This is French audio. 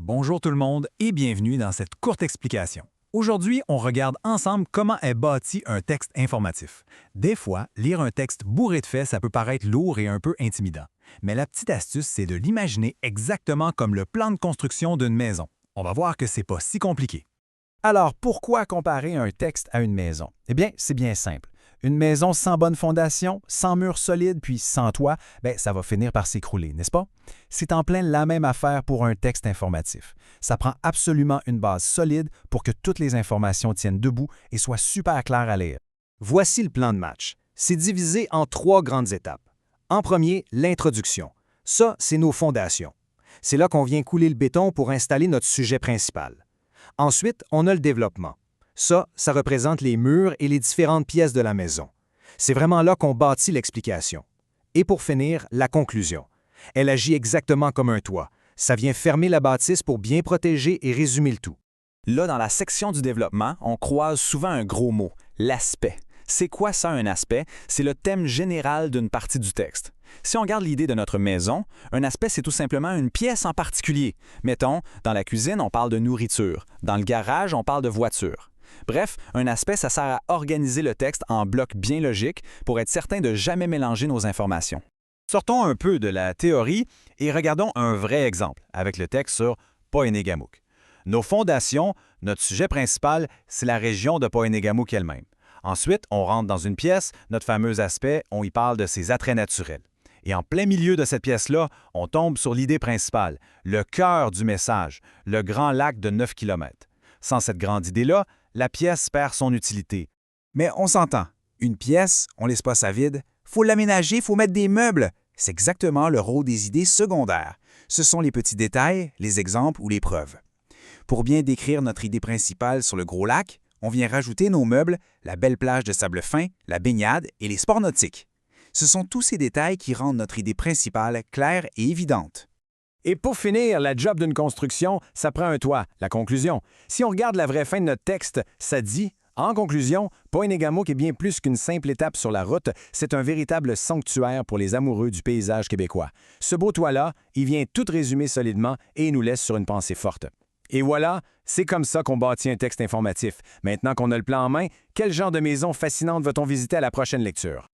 Bonjour tout le monde et bienvenue dans cette courte explication. Aujourd'hui, on regarde ensemble comment est bâti un texte informatif. Des fois, lire un texte bourré de faits, ça peut paraître lourd et un peu intimidant. Mais la petite astuce, c'est de l'imaginer exactement comme le plan de construction d'une maison. On va voir que c'est pas si compliqué. Alors, pourquoi comparer un texte à une maison? Eh bien, c'est bien simple. Une maison sans bonne fondation, sans mur solide, puis sans toit, ça va finir par s'écrouler, n'est-ce pas? C'est en plein la même affaire pour un texte informatif. Ça prend absolument une base solide pour que toutes les informations tiennent debout et soient super claires à lire. Voici le plan de match. C'est divisé en 3 grandes étapes. En premier, l'introduction. Ça, c'est nos fondations. C'est là qu'on vient couler le béton pour installer notre sujet principal. Ensuite, on a le développement. Ça représente les murs et les différentes pièces de la maison. C'est vraiment là qu'on bâtit l'explication. Et pour finir, la conclusion. Elle agit exactement comme un toit. Ça vient fermer la bâtisse pour bien protéger et résumer le tout. Là, dans la section du développement, on croise souvent un gros mot, l'aspect. C'est quoi ça, un aspect? C'est le thème général d'une partie du texte. Si on garde l'idée de notre maison, un aspect, c'est tout simplement une pièce en particulier. Mettons, dans la cuisine, on parle de nourriture. Dans le garage, on parle de voiture. Bref, un aspect, ça sert à organiser le texte en blocs bien logiques pour être certain de jamais mélanger nos informations. Sortons un peu de la théorie et regardons un vrai exemple avec le texte sur Poenegamook. Nos fondations, notre sujet principal, c'est la région de Poenegamook elle-même. Ensuite, on rentre dans une pièce, notre fameux aspect, on y parle de ses attraits naturels. Et en plein milieu de cette pièce-là, on tombe sur l'idée principale, le cœur du message, le grand lac de 9 km. Sans cette grande idée-là, la pièce perd son utilité. Mais on s'entend. Une pièce, on laisse pas ça vide. Faut l'aménager, faut mettre des meubles. C'est exactement le rôle des idées secondaires. Ce sont les petits détails, les exemples ou les preuves. Pour bien décrire notre idée principale sur le gros lac, on vient rajouter nos meubles, la belle plage de sable fin, la baignade et les sports nautiques. Ce sont tous ces détails qui rendent notre idée principale claire et évidente. Et pour finir, la job d'une construction, ça prend un toit, la conclusion. Si on regarde la vraie fin de notre texte, ça dit « En conclusion, Poenegamook est bien plus qu'une simple étape sur la route, c'est un véritable sanctuaire pour les amoureux du paysage québécois. Ce beau toit-là, il vient tout résumer solidement et nous laisse sur une pensée forte. » Et voilà, c'est comme ça qu'on bâtit un texte informatif. Maintenant qu'on a le plan en main, quel genre de maison fascinante va-t-on visiter à la prochaine lecture?